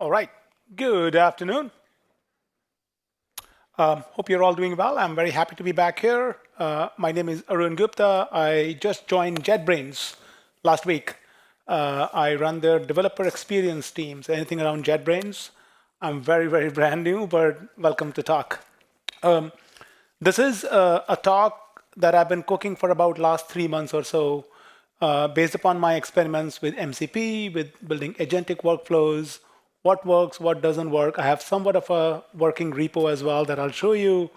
All right. Good afternoon. Hope you're all doing well. I'm very happy to be back here. My name is Arun Gupta. I just joined JetBrains last week. I run their developer experience teams, anything around JetBrains. I'm very brand new, but welcome to talk. This is a talk that I've been cooking for about last 3 months or so, based upon my experiments with MCP, with building agentic workflows, what works, what doesn't work. I have somewhat of a working repo as well that I'll show you,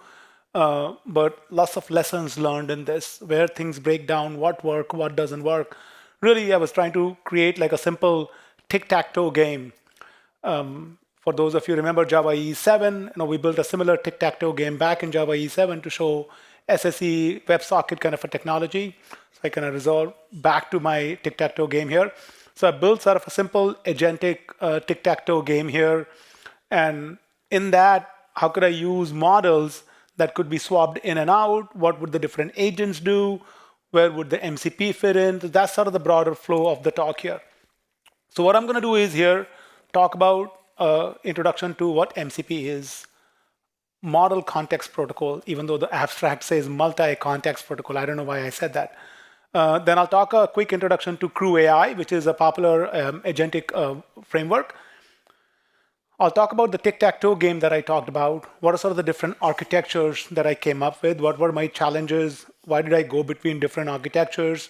but lots of lessons learned in this, where things break down, what work, what doesn't work. Really, I was trying to create like a simple tic-tac-toe game. For those of you who remember Java EE7, we built a similar tic-tac-toe game back in Java EE7 to show SSE WebSocket kind of a technology. So I kind of resolve back to my tic-tac-toe game here. So I built sort of a simple agentic tic-tac-toe game here. And in that, how could I use models that could be swapped in and out? What would the different agents do? Where would the MCP fit in? So that's sort of the broader flow of the talk here. So what I'm going to do is here talk about introduction to what MCP is, model context protocol, even though the abstract says multi-context protocol. I don't know why I said that. Then I'll talk a quick introduction to CrewAI, which is a popular agentic framework. I'll talk about the tic-tac-toe game that I talked about. What are sort of the different architectures that I came up with? What were my challenges? Why did I go between different architectures?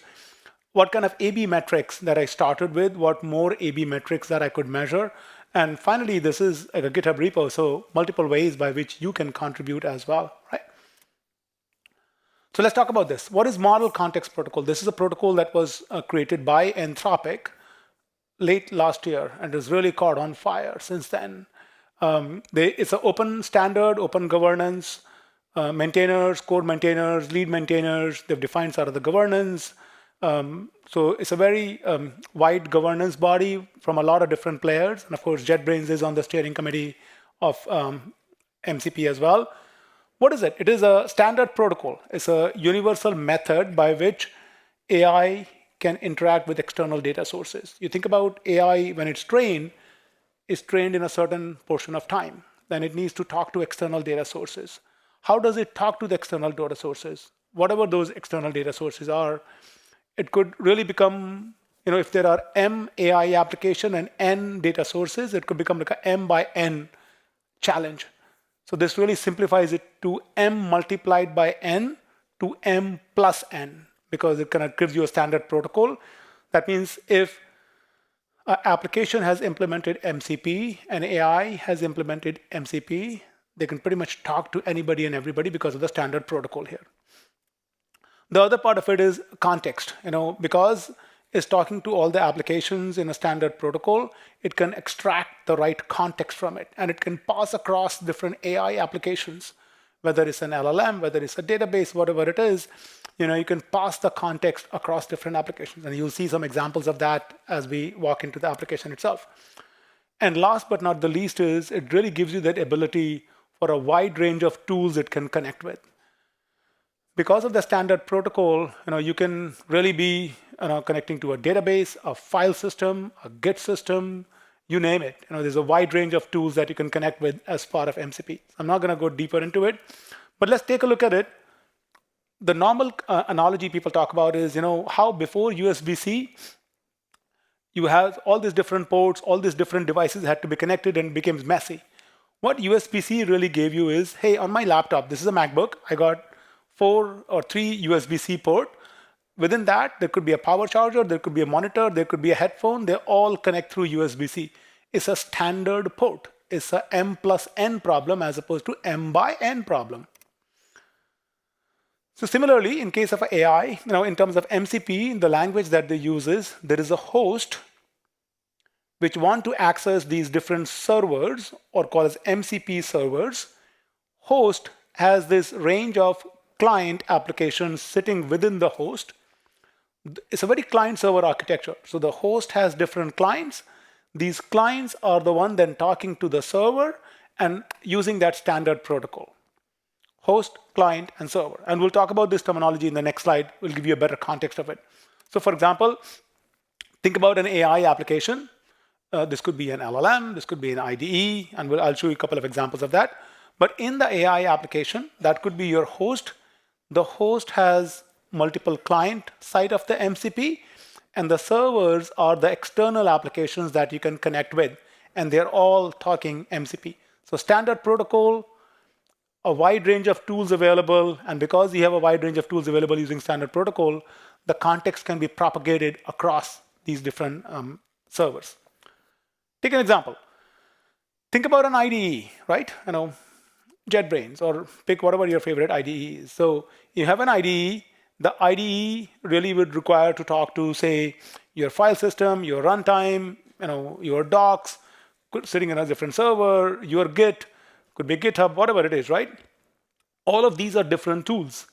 What kind of A/B metrics that I started with? What more A/B metrics that I could measure? And finally, this is like a GitHub repo, so multiple ways by which you can contribute as well, right? So let's talk about this. What is Model Context Protocol? This is a protocol that was created by Anthropic late last year and has really caught on fire since then. It's an open standard, open governance, maintainers, code maintainers, lead maintainers, they've defined sort of the governance. So it's a very wide governance body from a lot of different players. And of course, JetBrains is on the steering committee of MCP as well. What is it? It is a standard protocol. It's a universal method by which AI can interact with external data sources. You think about AI when it's trained in a certain portion of time. Then it needs to talk to external data sources. How does it talk to the external data sources? Whatever those external data sources are, it could really become, if there are M AI application and N data sources, it could become like a M by N challenge. So this really simplifies it to M multiplied by N to M plus N, because it kind of gives you a standard protocol. That means if an application has implemented MCP and AI has implemented MCP, they can pretty much talk to anybody and everybody because of the standard protocol here. The other part of it is context. Because it's talking to all the applications in a standard protocol, it can extract the right context from it, and it can pass across different AI applications, whether it's an LLM, whether it's a database, whatever it is. You can pass the context across different applications, and you'll see some examples of that as we walk into the application itself. And last but not the least is it really gives you that ability for a wide range of tools it can connect with. Because of the standard protocol, you can really be connecting to a database, a file system, a Git system, you name it. There's a wide range of tools that you can connect with as part of MCP. I'm not going to go deeper into it, but let's take a look at it. The normal analogy people talk about is, how before USB-C, you have all these different ports, all these different devices had to be connected and it became messy. What USB-C really gave you is, hey, on my laptop, this is a MacBook, I got 4 or 3 USB-C port. Within that, there could be a power charger, there could be a monitor, there could be a headphone. They all connect through USB-C. It's a standard port. It's a M plus N problem as opposed to M by N problem. So similarly, in case of AI, in terms of MCP, the language that they use is there is a host which want to access these different servers, or called as MCP servers. Host has this range of client applications sitting within the host. It's a very client-server architecture. So the host has different clients. These clients are the one then talking to the server and using that standard protocol. Host, client, and server. And we'll talk about this terminology in the next slide. We'll give you a better context of it. So for example, think about an AI application. This could be an LLM, this could be an IDE, and I'll show you a couple of examples of that. But in the AI application, that could be your host. The host has multiple client side of the MCP, and the servers are the external applications that you can connect with, and they're all talking MCP. So standard protocol, a wide range of tools available, and because you have a wide range of tools available using standard protocol, the context can be propagated across these different servers. Take an example. Think about an IDE, right? JetBrains, or pick whatever your favorite IDE is. So you have an IDE. The IDE really would require to talk to, say, your file system, your runtime, your docs, sitting in a different server, your Git, could be GitHub, whatever it is, right? All of these are different tools.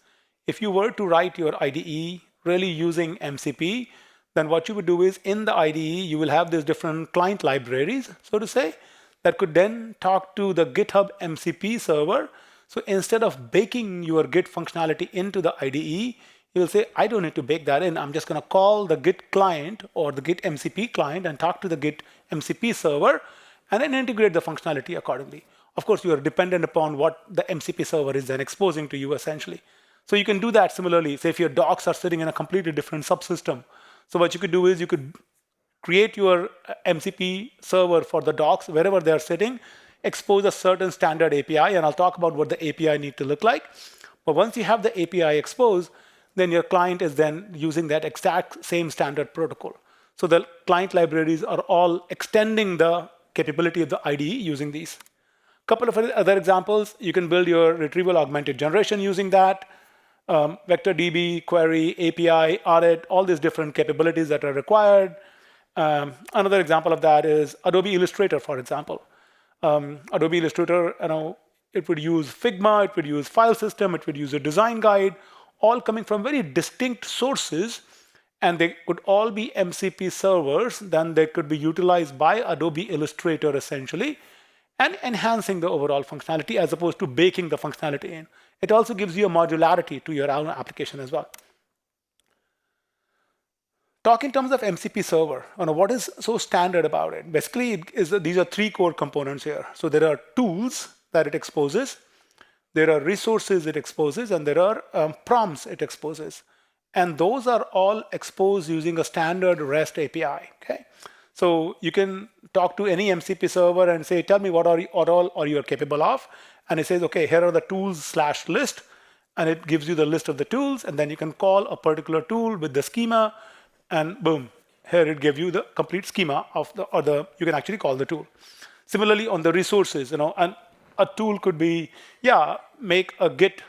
If you were to write your IDE really using MCP, then what you would do is in the IDE, you will have these different client libraries, so to say, that could then talk to the GitHub MCP server. So instead of baking your Git functionality into the IDE, you will say, I don't need to bake that in. I'm just going to call the Git client or the Git MCP client and talk to the Git MCP server and then integrate the functionality accordingly. Of course, you are dependent upon what the MCP server is then exposing to you essentially. So you can do that similarly. Say if your docs are sitting in a completely different subsystem. So what you could do is you could create your MCP server for the docs wherever they're sitting, expose a certain standard API, and I'll talk about what the API need to look like. But once you have the API exposed, then your client is then using that exact same standard protocol. So the client libraries are all extending the capability of the IDE using these. A couple of other examples, you can build your retrieval augmented generation using that. Vector DB, query, API, audit, all these different capabilities that are required. Another example of that is Adobe Illustrator, for example. Adobe Illustrator, it would use Figma, it would use file system, it would use a design guide, all coming from very distinct sources, and they could all be MCP servers. Then they could be utilized by Adobe Illustrator essentially, and enhancing the overall functionality as opposed to baking the functionality in. It also gives you a modularity to your own application as well. Talk in terms of MCP server, what is so standard about it? Basically, these are three core components here. So there are tools that it exposes, there are resources it exposes, and there are prompts it exposes. And those are all exposed using a standard REST API. Okay, so you can talk to any MCP server and say, tell me what all are you capable of, and it says, okay, here are the tools/list, and it gives you the list of the tools, and then you can call a particular tool with the schema. And boom, here it gives you the complete schema of you can actually call the tool. Similarly, on the resources, and a tool could be, make a Git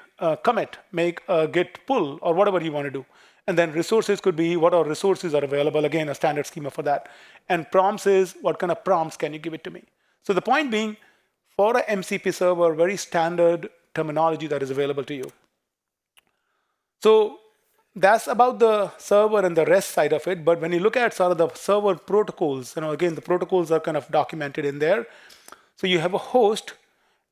commit, make a Git pull, or whatever you want to do. And then resources could be what our resources are available, again, a standard schema for that. And prompts is what kind of prompts can you give it to me? So the point being, for a MCP server, very standard terminology that is available to you. So that's about the server and the REST side of it. But when you look at sort of the server protocols, again, the protocols are kind of documented in there. So you have a host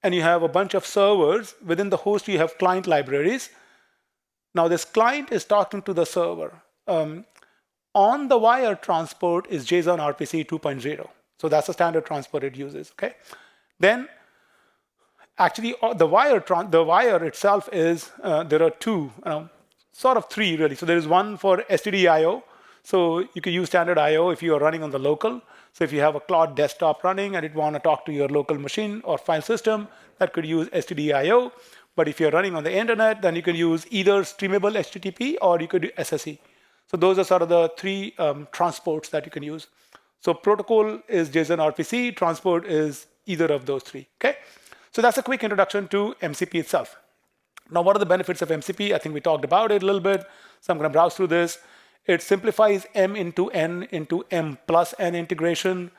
and you have a bunch of servers. Within the host, you have client libraries. Now this client is talking to the server. On the wire transport is JSON RPC 2.0. So that's a standard transport it uses. Okay. Then actually the wire itself is, there are two, sort of three really. So there is one for STD-IO. So you can use standard IO if you are running on the local. So if you have a Claude desktop running and it want to talk to your local machine or file system, that could use STD-IO. But if you're running on the internet, then you can use either streamable HTTP or you could do SSE. So those are sort of the three transports that you can use. So protocol is JSON RPC, transport is either of those three. Okay. So that's a quick introduction to MCP itself. Now, what are the benefits of MCP? I think we talked about it a little bit. So I'm going to browse through this. It simplifies M into N into M plus N integration.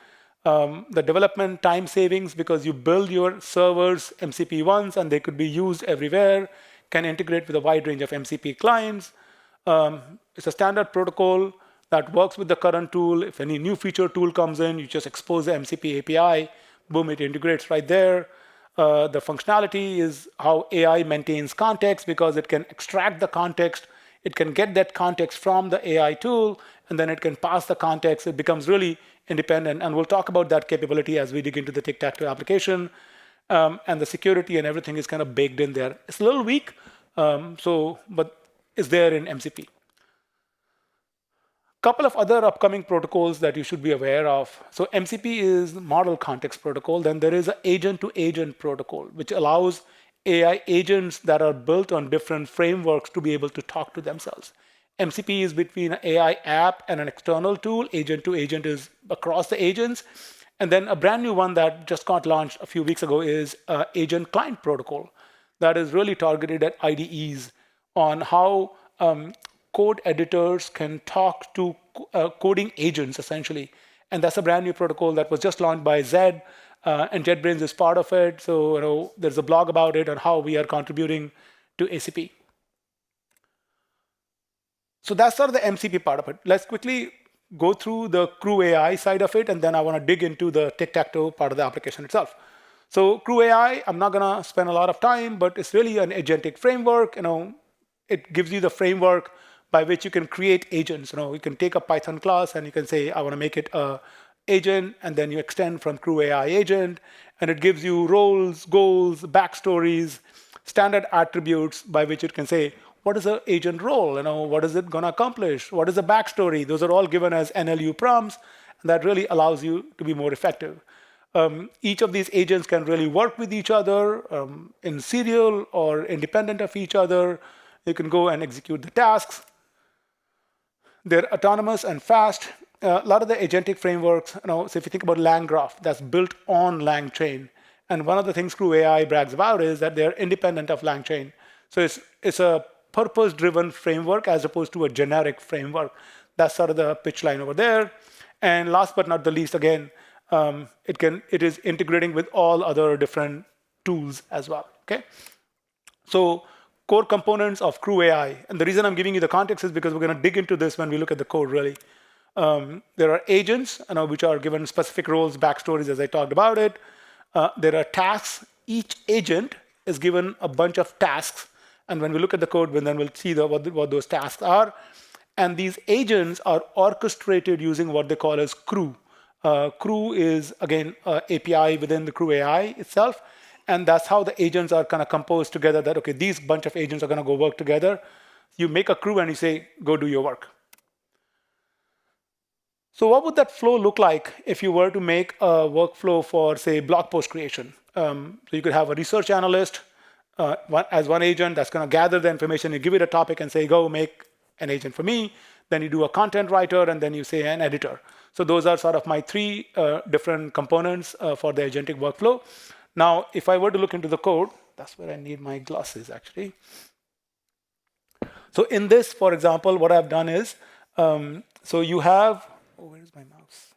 The development time savings, because you build your servers MCP once and they could be used everywhere, can integrate with a wide range of MCP clients. It's a standard protocol that works with the current tool. If any new feature tool comes in, you just expose the MCP API, boom, it integrates right there. The functionality is how AI maintains context, because it can extract the context It can get that context from the AI tool, and then it can pass the context. It becomes really independent. And we'll talk about that capability as we dig into the tic-tac-toe application. And the security and everything is kind of baked in there. It's a little weak, but it's there in MCP. Couple of other upcoming protocols that you should be aware of. So MCP is Model Context Protocol. Then there is an agent-to-agent protocol, which allows AI agents that are built on different frameworks to be able to talk to themselves. MCP is between an AI app and an external tool. Agent-to-agent is across the agents. And then a brand new one that just got launched a few weeks ago is Agent Client Protocol that is really targeted at IDEs on how code editors can talk to coding agents, essentially. And that's a brand new protocol that was just launched by Zed, and JetBrains is part of it. So there's a blog about it and how we are contributing to ACP. So that's sort of the MCP part of it. Let's quickly go through the CrewAI side of it, and then I want to dig into the tic-tac-toe part of the application itself. So CrewAI, I'm not going to spend a lot of time, but it's really an agentic framework. It gives you the framework by which you can create agents. You can take a Python class and you can say, I want to make it a agent, and then you extend from CrewAI agent, and it gives you roles, goals, backstories, standard attributes by which it can say, what is the agent role? What is it going to accomplish? What is the backstory? Those are all given as NLU prompts, and that really allows you to be more effective. Each of these agents can really work with each other in serial or independent of each other. You can go and execute the tasks. They're autonomous and fast. A lot of the agentic frameworks, so if you think about LangGraph, that's built on LangChain. And one of the things CrewAI brags about is that they're independent of LangChain. So it's a purpose-driven framework as opposed to a generic framework. That's sort of the pitch line over there. And last but not the least, again, it is integrating with all other different tools as well. Okay, so core components of CrewAI, and the reason I'm giving you the context is because we're going to dig into this when we look at the code. Really, there are agents, which are given specific roles, backstories, as I talked about it. There are tasks. Each agent is given a bunch of tasks, and when we look at the code, then we'll see what those tasks are. And these agents are orchestrated using what they call as Crew. Crew is, again, API within the CrewAI itself. And that's how the agents are kind of composed together that, okay, these bunch of agents are going to go work together. You make a crew and you say, go do your work. So what would that flow look like if you were to make a workflow for, say, blog post creation? So you could have a research analyst as one agent that's going to gather the information. You give it a topic and say, go make an agent for me. Then you do a content writer, and then you say an editor. So those are sort of my three different components for the agentic workflow. Now, if I were to look into the code, that's where I need my glasses, actually. So in this, for example, what I've done is, so you have, where is my mouse?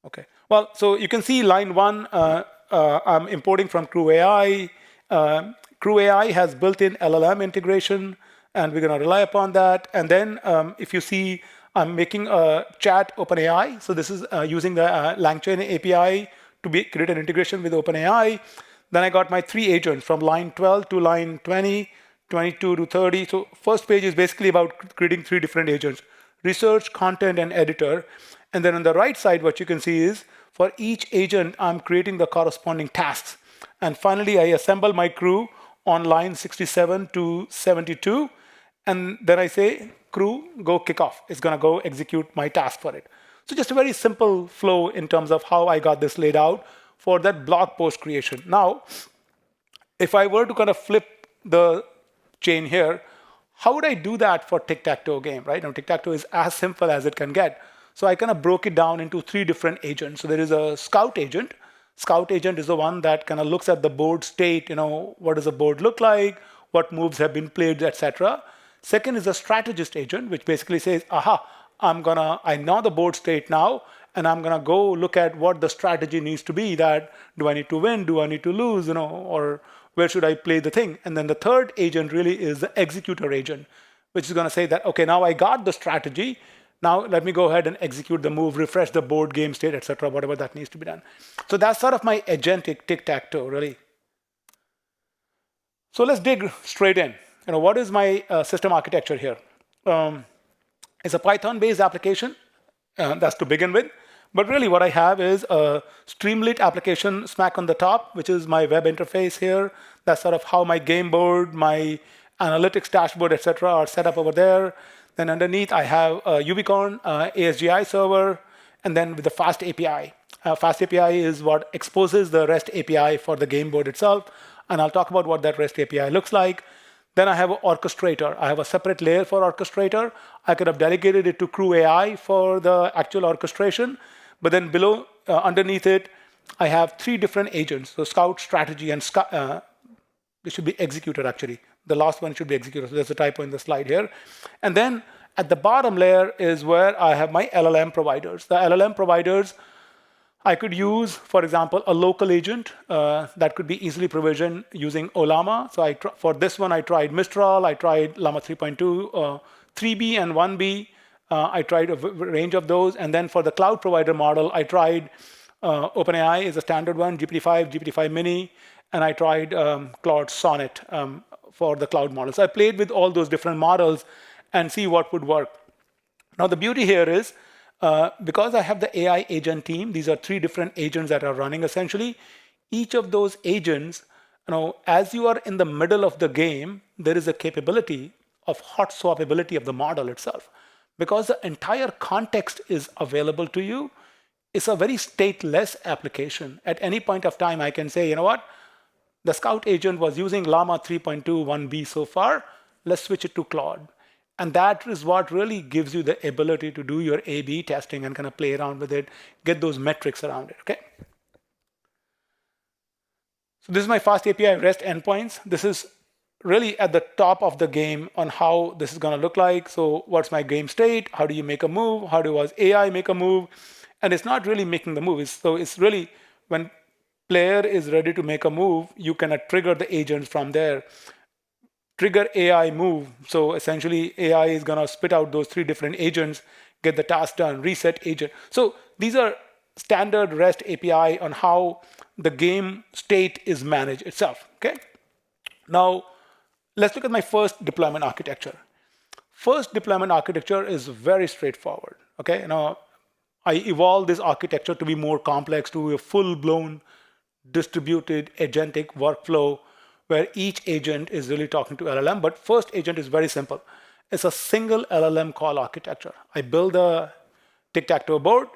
Okay, well, so you can see line 1, I'm importing from CrewAI. CrewAI has built-in LLM integration, and we're going to rely upon that. And then if you see, I'm making a chat OpenAI. So this is using the LangChain API to create an integration with OpenAI. Then I got my 3 agents from line 12 to line 20, 22 to 30. So first page is basically about creating 3 different agents: research, content, and editor. And then on the right side, what you can see is for each agent, I'm creating the corresponding tasks. And finally, I assemble my crew on line 67 to 72. And then I say, crew, go kick off. It's going to go execute my task for it. So just a very simple flow in terms of how I got this laid out for that blog post creation. Now, if I were to kind of flip the chain here, how would I do that for tic-tac-toe game, right? Now, tic-tac-toe is as simple as it can get. So I kind of broke it down into 3 different agents. So there is a scout agent. Scout agent is the one that kind of looks at the board state, what does the board look like, what moves have been played, etc. Second is a strategist agent, which basically says, aha, I know the board state now, and I'm gonna go look at what the strategy needs to be. That do I need to win? Do I need to lose? Or where should I play the thing? And then the third agent really is the executor agent, which is gonna say that, okay, now I got the strategy. Now let me go ahead and execute the move, refresh the board game state, etc., whatever that needs to be done. So that's sort of my agentic tic-tac-toe, really. So let's dig straight in. what is my system architecture here? It's a Python-based application. That's to begin with. But really what I have is a Streamlit application smack on the top, which is my web interface here. That's sort of how my game board, my analytics dashboard, etc., are set up over there. Then underneath, I have a Ubicorn ASGI server, and then with the FastAPI. FastAPI is what exposes the REST API for the game board itself, and I'll talk about what that REST API looks like. Then I have an orchestrator. I have a separate layer for orchestrator. I could have delegated it to CrewAI for the actual orchestration, but then below, underneath it, I have 3 different agents. So Scout, Strategy, and it should be executor, actually. The last one should be executor. So there's a typo in the slide here. And then at the bottom layer is where I have my LLM providers. The LLM providers, I could use, for example, a local agent that could be easily provisioned using Olama. So for this one, I tried Mixtral, I tried Llama 3.2, 3B and 1B. I tried a range of those. And then for the cloud provider model, I tried OpenAI is a standard one, GPT-5, GPT-5 Mini, and I tried Claude Sonnet for the cloud model. So I played with all those different models and see what would work. Now the beauty here is, because I have the AI agent team, these are 3 different agents that are running essentially. Each of those agents, as you are in the middle of the game, there is a capability of hot swappability of the model itself. Because the entire context is available to you, it's a very stateless application. At any point of time, I can say, you know what? The Scout agent was using Llama 3.2 1B so far. Let's switch it to Claude. And that is what really gives you the ability to do your A/B testing and kind of play around with it, get those metrics around it, okay? So this is my FastAPI REST endpoints. This is really at the top of the game on how this is going to look like. So what's my game state? How do you make a move? How does AI make a move? And it's not really making the move. So it's really when player is ready to make a move, you can trigger the agents from there. Trigger AI move. So essentially, AI is going to spit out those 3 different agents, get the task done, reset agent. So these are standard REST API on how the game state is managed itself. Okay. Now, let's look at my first deployment architecture. First deployment architecture is very straightforward. Okay. Now, I evolved this architecture to be more complex, to a full-blown distributed agentic workflow where each agent is really talking to LLM. But first agent is very simple. It's a single LLM call architecture. I build a tic-tac-toe board.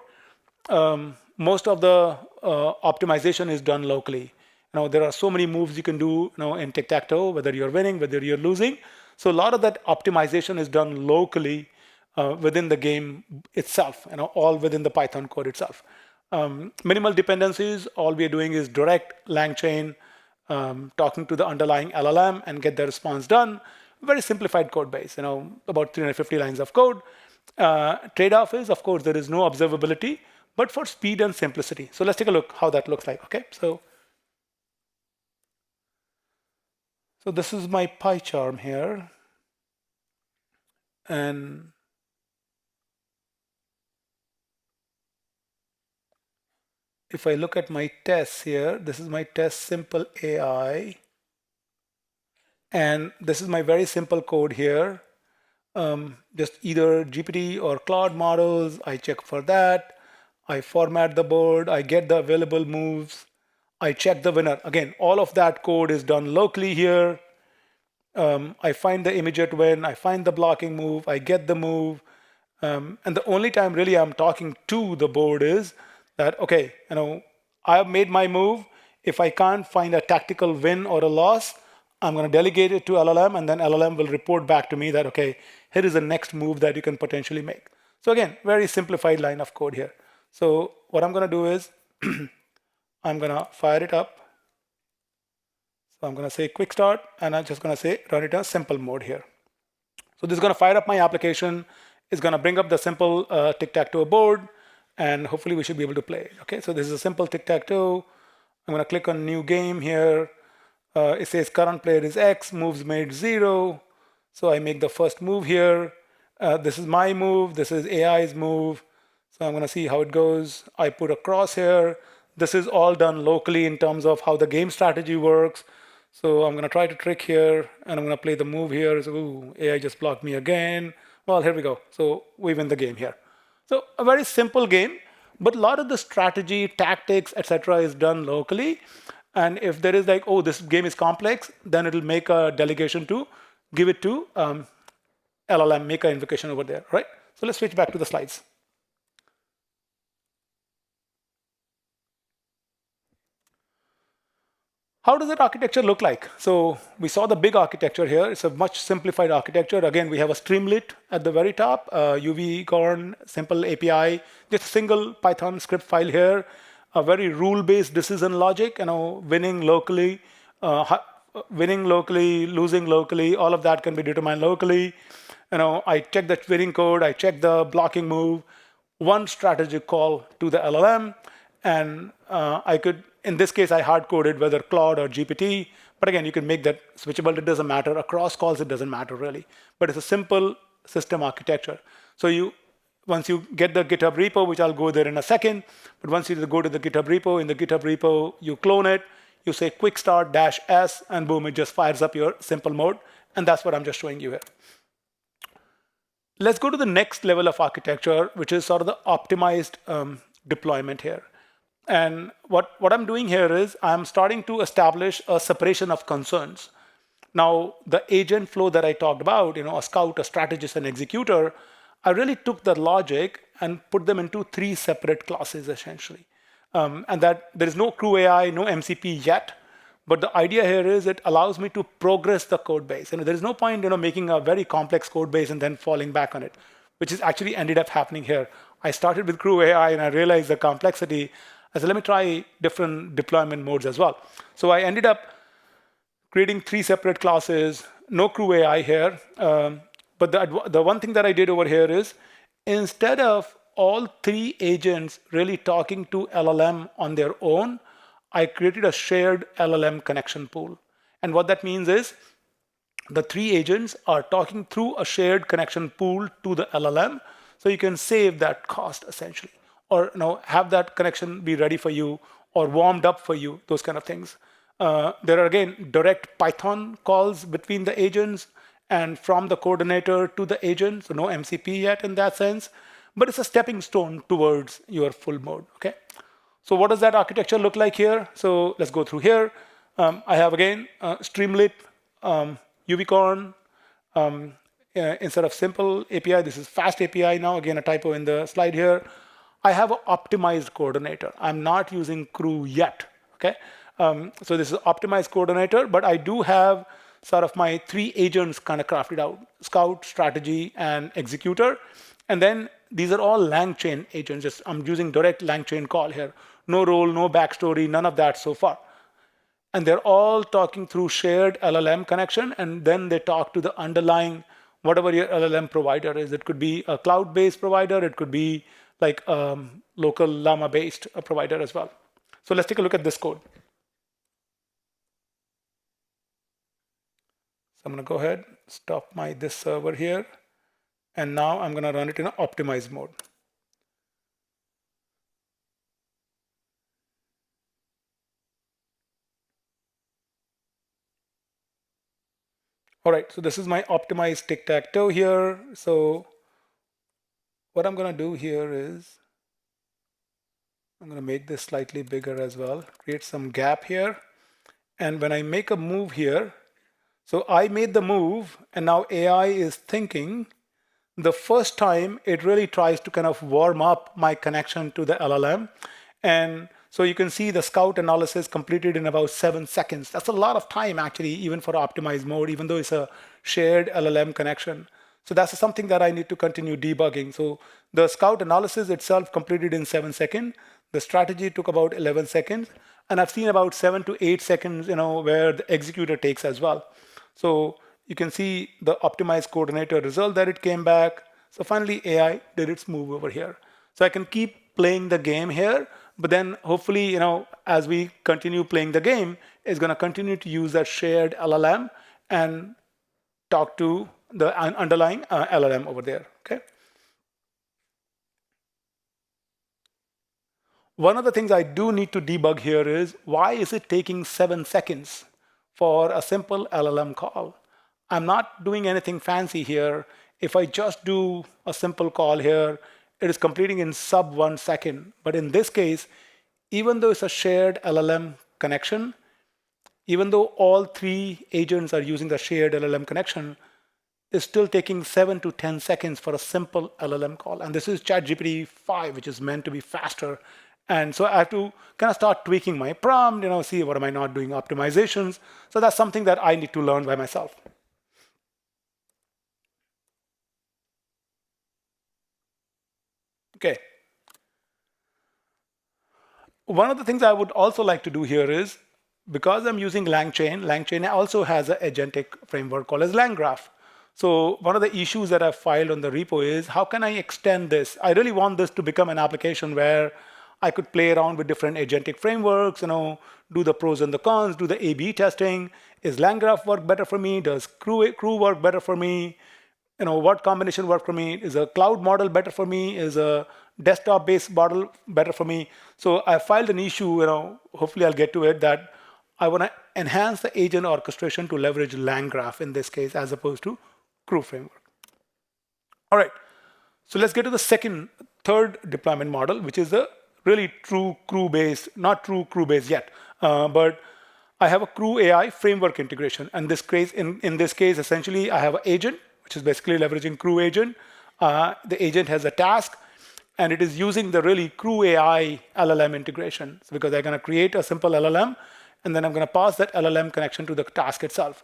Most of the optimization is done locally. There are so many moves you can do in tic-tac-toe, whether you're winning, whether you're losing. So a lot of that optimization is done locally within the game itself, all within the Python code itself. Minimal dependencies, all we are doing is direct LangChain, talking to the underlying LLM and get the response done. Very simplified code base, about 350 lines of code. Trade-off is, of course, there is no observability, but for speed and simplicity. So let's take a look how that looks like, okay? So this is my PyCharm here. And if I look at my tests here, this is my test simple AI. And this is my very simple code here. Just either GPT or Claude models. I check for that. I format the board. I get the available moves. I check the winner. Again, all of that code is done locally here. I find the immediate win. I find the blocking move. I get the move. And the only time really I'm talking to the board is that, okay, I have made my move. If I can't find a tactical win or a loss, I'm going to delegate it to LLM, and then LLM will report back to me that, okay, here is the next move that you can potentially make. So again, very simplified line of code here. So what I'm going to do is I'm going to fire it up. So I'm going to say quick start, and I'm just going to say run it in a simple mode here. So this is going to fire up my application. It's going to bring up the simple tic-tac-toe board, and hopefully we should be able to play it. Okay, so this is a simple tic-tac-toe. I'm going to click on new game here. It says current player is X, moves made 0. So I make the first move here. This is my move. This is AI's move. So I'm going to see how it goes. I put a cross here. This is all done locally in terms of how the game strategy works. So I'm going to try to trick here, and I'm going to play the move here. So, ooh, AI just blocked me again. Well, here we go. So we win the game here. So a very simple game, but a lot of the strategy, tactics, etc., is done locally. And if there is like, oh, this game is complex, then it'll make a delegation to give it to LLM, make an invocation over there, right? So let's switch back to the slides. How does that architecture look like? So we saw the big architecture here. It's a much simplified architecture. Again, we have a Streamlit at the very top, UV, Corn, simple API, just a single Python script file here, a very rule-based decision logic, winning locally, losing locally, all of that can be determined locally. I check the winning code, I check the blocking move, one strategic call to the LLM, and I could, in this case, I hard-coded whether Claude or GPT, but again, you can make that switchable. It doesn't matter. Across calls, it doesn't matter really. But it's a simple system architecture. So once you get the GitHub repo, which I'll go there in a second, but once you go to the GitHub repo, in the GitHub repo, you clone it, you say quick start -s, and boom, it just fires up your simple mode. And that's what I'm just showing you here. Let's go to the next level of architecture, which is sort of the optimized deployment here. And what I'm doing here is I'm starting to establish a separation of concerns. Now, the agent flow that I talked about, a scout, a strategist, an executor, I really took the logic and put them into 3 separate classes, essentially. And that there is no CrewAI, no MCP yet. But the idea here is it allows me to progress the code base. And there is no point making a very complex code base and then falling back on it, which is actually ended up happening here. I started with CrewAI and I realized the complexity. I said, let me try different deployment modes as well. So I ended up creating 3 separate classes, no CrewAI here. But the one thing that I did over here is instead of all 3 agents really talking to LLM on their own, I created a shared LLM connection pool. And what that means is the 3 agents are talking through a shared connection pool to the LLM. So you can save that cost essentially, or have that connection be ready for you or warmed up for you, those kind of things. There are, again, direct Python calls between the agents and from the coordinator to the agent. So no MCP yet in that sense, but it's a stepping stone towards your full mode, okay? So what does that architecture look like here? So let's go through here. I have, again, Streamlit, Unicorn. Instead of simple API, this is FastAPI now. Again, a typo in the slide here. I have an optimized coordinator. I'm not using Crew yet, okay? So this is optimized coordinator, but I do have sort of my 3 agents kind of crafted out, scout, strategy, and executor. And then these are all LangChain agents. I'm using direct LangChain call here. No role, no backstory, none of that so far. And they're all talking through shared LLM connection, and then they talk to the underlying, whatever your LLM provider is. It could be a cloud-based provider. It could be like local Llama-based provider as well. So let's take a look at this code. So I'm going to go ahead, stop this server here. And now I'm going to run it in an optimized mode. All right, so this is my optimized tic-tac-toe here. So what I'm going to do here is I'm going to make this slightly bigger as well, create some gap here. And when I make a move here, so I made the move, and now AI is thinking the first time it really tries to kind of warm up my connection to the LLM. And so you can see the scout analysis completed in about 7 seconds. That's a lot of time, actually, even for optimized mode, even though it's a shared LLM connection. So that's something that I need to continue debugging. So the scout analysis itself completed in 7 seconds. The strategy took about 11 seconds. And I've seen about 7 to 8 seconds, where the executor takes as well. So you can see the optimized coordinator result that it came back. So finally, AI did its move over here. So I can keep playing the game here, but then hopefully, as we continue playing the game, it's going to continue to use that shared LLM and talk to the underlying LLM over there, okay? One of the things I do need to debug here is, why is it taking 7 seconds for a simple LLM call. I'm not doing anything fancy here. If I just do a simple call here, it is completing in sub 1 second. But in this case, even though it's a shared LLM connection, even though all three agents are using the shared LLM connection, it's still taking 7 to 10 seconds for a simple LLM call. And this is ChatGPT 5, which is meant to be faster. And so I have to kind of start tweaking my prompt, see what am I not doing optimizations. So that's something that I need to learn by myself. Okay. One of the things I would also like to do here is, because I'm using LangChain also has an agentic framework called as LangGraph. So one of the issues that I've filed on the repo is, how can I extend this? I really want this to become an application where I could play around with different agentic frameworks, do the pros and the cons, do the A/B testing. Is LangGraph work better for me? Does Crew work better for me? What combination work for me? Is a cloud model better for me? Is a desktop-based model better for me? So I filed an issue, hopefully I'll get to it, that I want to enhance the agent orchestration to leverage LangGraph in this case, as opposed to Crew framework. All right, so let's get to the third deployment model, which is the really true Crew-based, not true Crew-based yet, but I have a CrewAI framework integration. And in this case, essentially, I have an agent, which is basically leveraging Crew agent. The agent has a task, and it is using the really CrewAI LLM integration. So because I'm going to create a simple LLM, and then I'm going to pass that LLM connection to the task itself.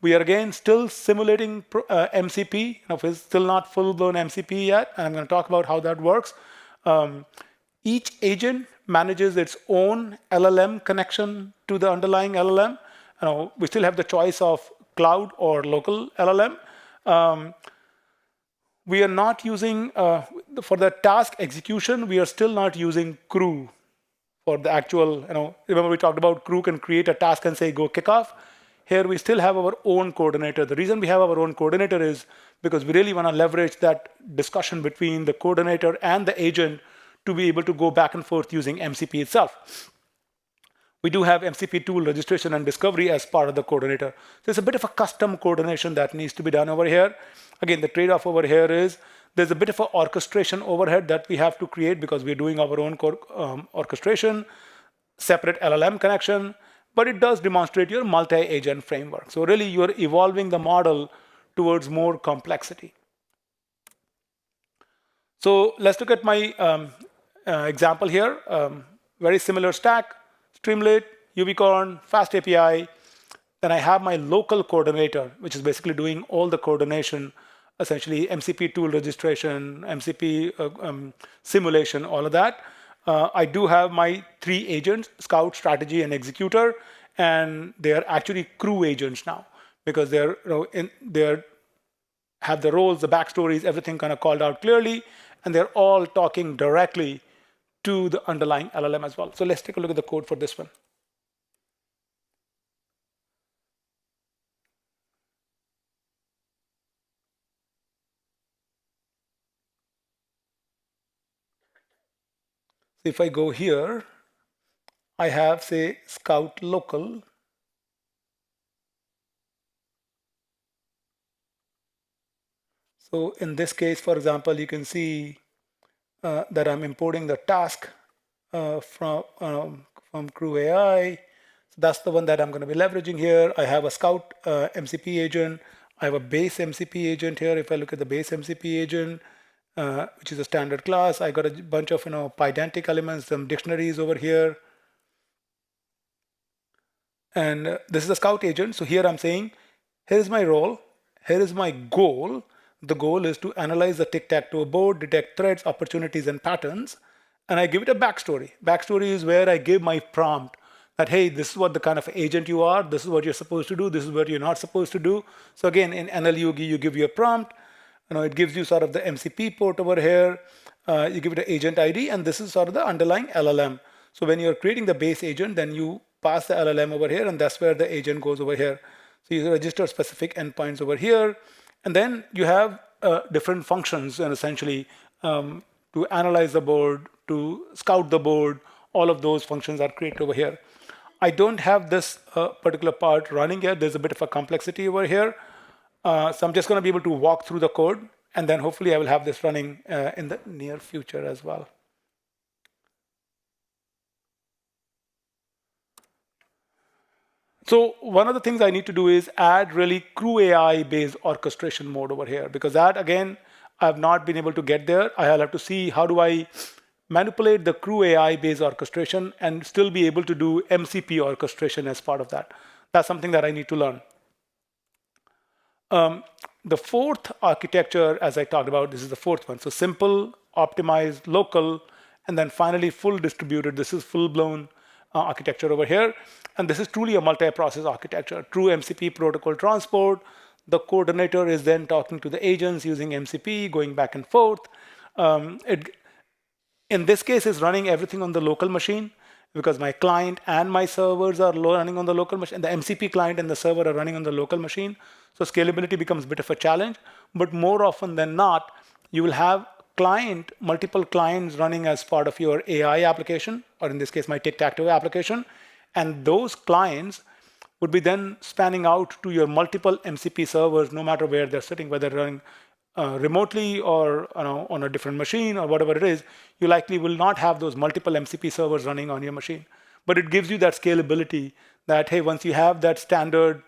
We are again still simulating MCP. It's still not full-blown MCP yet, and I'm going to talk about how that works. Each agent manages its own LLM connection to the underlying LLM. We still have the choice of cloud or local LLM. We are not using, for the task execution, we are still not using Crew for the actual, remember we talked about Crew can create a task and say, go kickoff. Here we still have our own coordinator. The reason we have our own coordinator is because we really want to leverage that discussion between the coordinator and the agent to be able to go back and forth using MCP itself. We do have MCP tool registration and discovery as part of the coordinator. There's a bit of a custom coordination that needs to be done over here. Again, the trade-off over here is there's a bit of an orchestration overhead that we have to create because we're doing our own orchestration, separate LLM connection, but it does demonstrate your multi-agent framework. So really, you're evolving the model towards more complexity. So let's look at my example here. Very similar stack, Streamlit, Ubicorn, FastAPI. Then I have my local coordinator, which is basically doing all the coordination, essentially MCP tool registration, MCP simulation, all of that. I do have my three agents, Scout, Strategy, and Executor, and they are actually Crew agents now because they're have the roles, the backstories, everything kind of called out clearly, and they're all talking directly to the underlying LLM as well. So let's take a look at the code for this one. So if I go here, I have, say, Scout local. So in this case, for example, you can see that I'm importing the task from CrewAI. So that's the one that I'm going to be leveraging here. I have a Scout MCP agent. I have a base MCP agent here. If I look at the base MCP agent, which is a standard class, I got a bunch of pydantic elements, some dictionaries over here. And this is a Scout agent. So here I'm saying, here's my role, here is my goal. The goal is to analyze the tic-tac-toe board, detect threats, opportunities, and patterns. And I give it a backstory. Backstory is where I give my prompt that, hey, this is what the kind of agent you are. This is what you're supposed to do. This is what you're not supposed to do. So again, in NLU, you give your prompt. It gives you sort of the MCP port over here. You give it an agent ID, and this is sort of the underlying LLM. So when you're creating the base agent, then you pass the LLM over here, and that's where the agent goes over here. So you register specific endpoints over here. And then you have different functions, and essentially to analyze the board, to scout the board, all of those functions are created over here. I don't have this particular part running here. There's a bit of a complexity over here. So I'm just going to be able to walk through the code, and then hopefully I will have this running in the near future as well. So one of the things I need to do is add really CrewAI based orchestration mode over here, because that, again, I've not been able to get there. I'll have to see how do I manipulate the CrewAI based orchestration and still be able to do MCP orchestration as part of that. That's something that I need to learn. The fourth architecture, as I talked about, this is the fourth one. So simple, optimized, local, and then finally full distributed. This is full-blown architecture over here. And this is truly a multi-process architecture. True MCP protocol transport. The coordinator is then talking to the agents using MCP, going back and forth. In this case, it's running everything on the local machine because my client and my servers are running on the local machine. The MCP client and the server are running on the local machine. So scalability becomes a bit of a challenge. But more often than not, you will have multiple clients running as part of your AI application, or in this case, my tic-tac-toe application. And those clients would be then spanning out to your multiple MCP servers, no matter where they're sitting, whether running remotely or on a different machine or whatever it is. You likely will not have those multiple MCP servers running on your machine. But it gives you that scalability that, hey, once you have that standard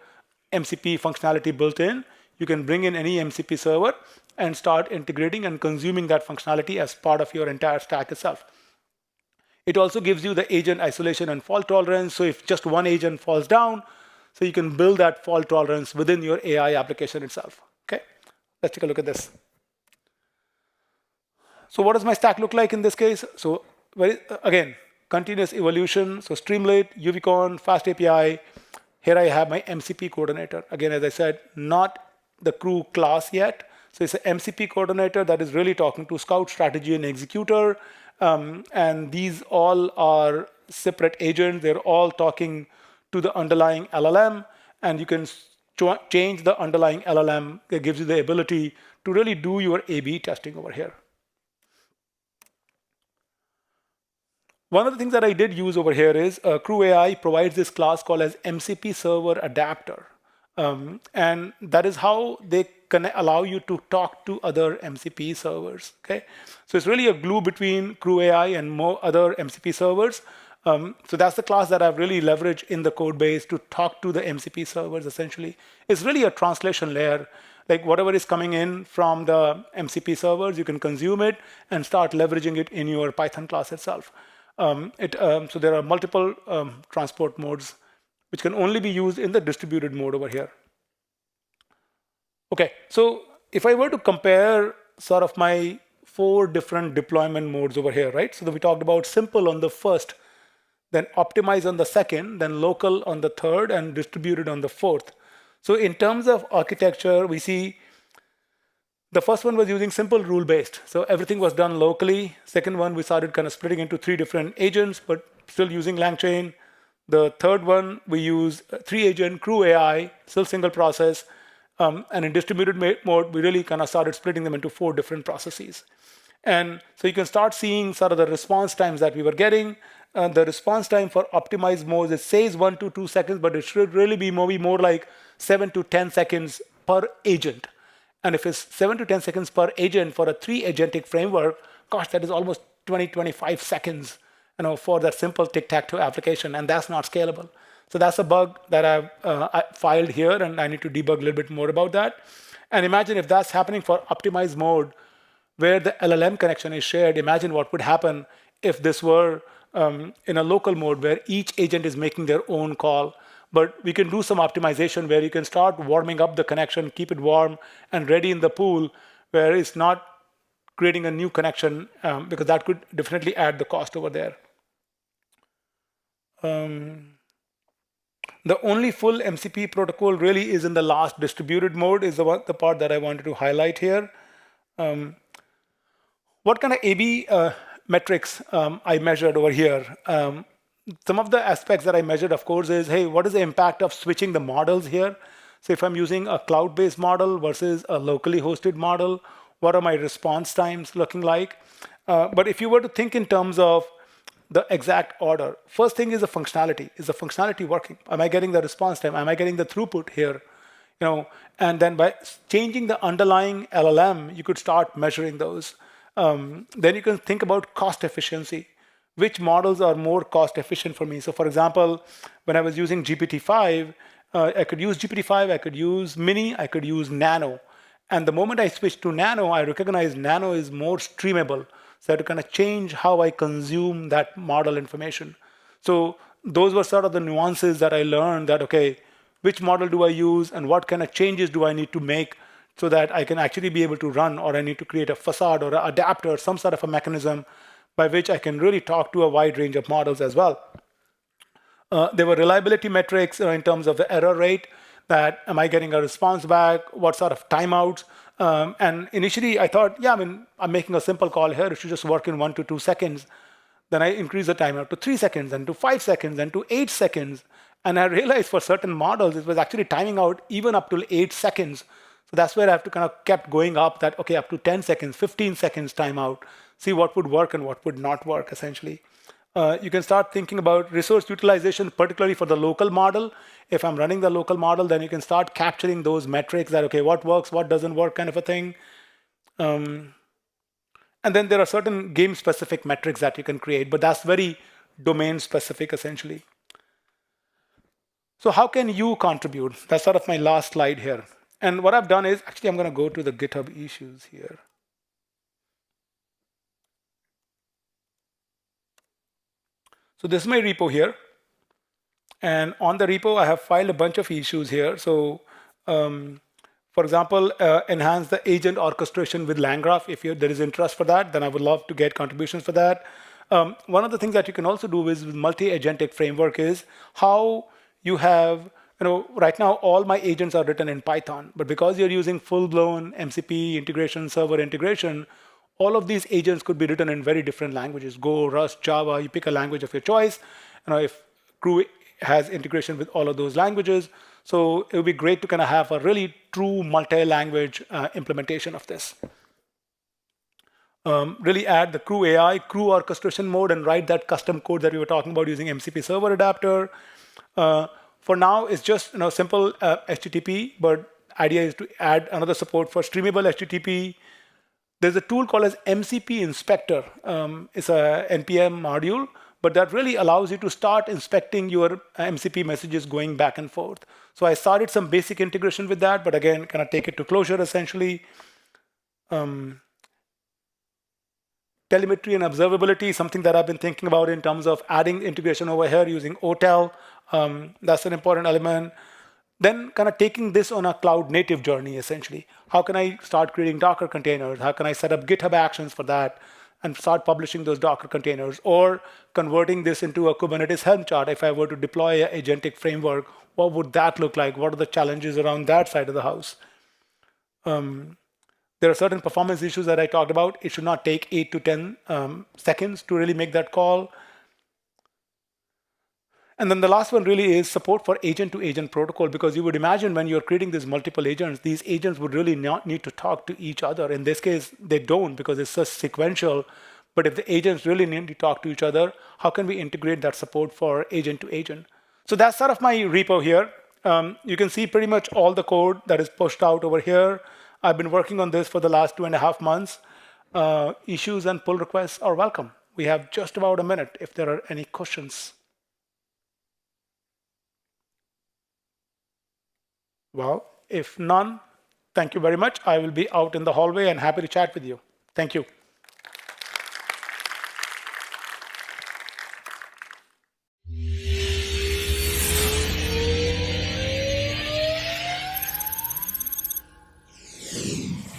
MCP functionality built in, you can bring in any MCP server and start integrating and consuming that functionality as part of your entire stack itself. It also gives you the agent isolation and fault tolerance. So if just one agent falls down, so you can build that fault tolerance within your AI application itself. Okay, let's take a look at this. So what does my stack look like in this case? So again, continuous evolution. So Streamlit, UVCon, FastAPI. Here I have my MCP coordinator. Again, as I said, not the crew class yet. So it's an MCP coordinator that is really talking to Scout, Strategy, and Executor. And these all are separate agents. They're all talking to the underlying LLM. And you can change the underlying LLM. That gives you the ability to really do your A/B testing over here. One of the things that I did use over here is CrewAI provides this class called as MCP Server Adapter. And that is how they can allow you to talk to other MCP servers. Okay, so it's really a glue between CrewAI and more other MCP servers. So that's the class that I've really leveraged in the code base to talk to the MCP servers. Essentially, it's really a translation layer. Like whatever is coming in from the MCP servers, you can consume it and start leveraging it in your Python class itself. So there are multiple transport modes which can only be used in the distributed mode over here. Okay, so if I were to compare sort of my 4 different deployment modes over here, right? So we talked about simple on the first, then optimize on the second, then local on the third, and distributed on the fourth. So in terms of architecture, we see the first one was using simple rule-based. So everything was done locally. Second one, we started kind of splitting into 3 different agents, but still using LangChain. The third one, we use 3-agent CrewAI, still single process. And in distributed mode, we really kind of started splitting them into 4 different processes. And so you can start seeing sort of the response times that we were getting. The response time for optimized modes, it says 1 to 2 seconds, but it should really be more like 7 to 10 seconds per agent. And if it's 7 to 10 seconds per agent for a 3-agentic framework, gosh, that is almost 25 seconds, for that simple tic-tac-toe application, and that's not scalable. So that's a bug that I've filed here, and I need to debug a little bit more about that. And imagine if that's happening for optimized mode, where the LLM connection is shared. Imagine what would happen if this were in a local mode, where each agent is making their own call. But we can do some optimization where you can start warming up the connection, keep it warm and ready in the pool, where it's not creating a new connection, because that could definitely add the cost over there. The only full MCP protocol really is in the last distributed mode, is the part that I wanted to highlight here. What kind of A/B metrics I measured over here? Some of the aspects that I measured, of course, is, hey, what is the impact of switching the models here? So if I'm using a cloud-based model versus a locally hosted model, what are my response times looking like? But if you were to think in terms of the exact order. First thing is the functionality. Is the functionality working? Am I getting the response time? Am I getting the throughput here? And then by changing the underlying LLM, you could start measuring those. Then you can think about cost efficiency. Which models are more cost efficient for me? So for example, when I was using GPT-5, I could use GPT-5, I could use Mini, I could use Nano. And the moment I switched to Nano, I recognized Nano is more streamable. So I had to kind of change how I consume that model information. So those were sort of the nuances that I learned that, okay, which model do I use and what kind of changes do I need to make so that I can actually be able to run, or I need to create a facade or an adapter, some sort of a mechanism by which I can really talk to a wide range of models as well. There were reliability metrics in terms of the error rate, that am I getting a response back, what sort of timeouts. And initially I thought, yeah, I'm making a simple call here, it should just work in 1 to 2 seconds. Then I increased the timeout to 3 seconds, and to 5 seconds, and to 8 seconds. And I realized for certain models, it was actually timing out even up to 8 seconds. So that's where I have to kind of kept going up that, okay, up to 10 seconds, 15 seconds timeout, see what would work and what would not work, essentially. You can start thinking about resource utilization, particularly for the local model. If I'm running the local model, then you can start capturing those metrics that, okay, what works, what doesn't work, kind of a thing. And then there are certain game-specific metrics that you can create, but that's very domain-specific, essentially. So how can you contribute? That's sort of my last slide here. And what I've done is, actually, I'm going to go to the GitHub issues here. So this is my repo here. And on the repo, I have filed a bunch of issues here. So for example, enhance the agent orchestration with LangGraph. If there is interest for that, then I would love to get contributions for that. One of the things that you can also do is with multi-agentic framework is how you have, right now all my agents are written in Python, but because you're using full-blown MCP integration, server integration, all of these agents could be written in very different languages, Go, Rust, Java, you pick a language of your choice. If Crew has integration with all of those languages. So it would be great to kind of have a really true multi-language implementation of this. Really add the CrewAI, crew orchestration mode, and write that custom code that we were talking about using MCP server adapter. For now, it's just simple HTTP, but idea is to add another support for streamable HTTP. There's a tool called as MCP inspector. It's a NPM module, but that really allows you to start inspecting your MCP messages going back and forth. So I started some basic integration with that, but again, kind of take it to closure, essentially. Telemetry and observability, something that I've been thinking about in terms of adding integration over here using OTel. That's an important element. Then kind of taking this on a cloud native journey, essentially. How can I start creating Docker containers? How can I set up GitHub actions for that and start publishing those Docker containers? Or converting this into a Kubernetes Helm chart. If I were to deploy an agentic framework, what would that look like? What are the challenges around that side of the house? There are certain performance issues that I talked about. It should not take 8 to 10 seconds to really make that call. And then the last one really is support for agent-to-agent protocol, because you would imagine when you're creating these multiple agents, these agents would really not need to talk to each other. In this case, they don't, because it's just sequential. But if the agents really need to talk to each other, how can we integrate that support for agent-to-agent? So that's sort of my repo here. You can see pretty much all the code that is pushed out over here. I've been working on this for the last 2.5 months. Issues and pull requests are welcome. We have just about a minute if there are any questions. Well, if none, thank you very much. I will be out in the hallway and happy to chat with you. Thank you.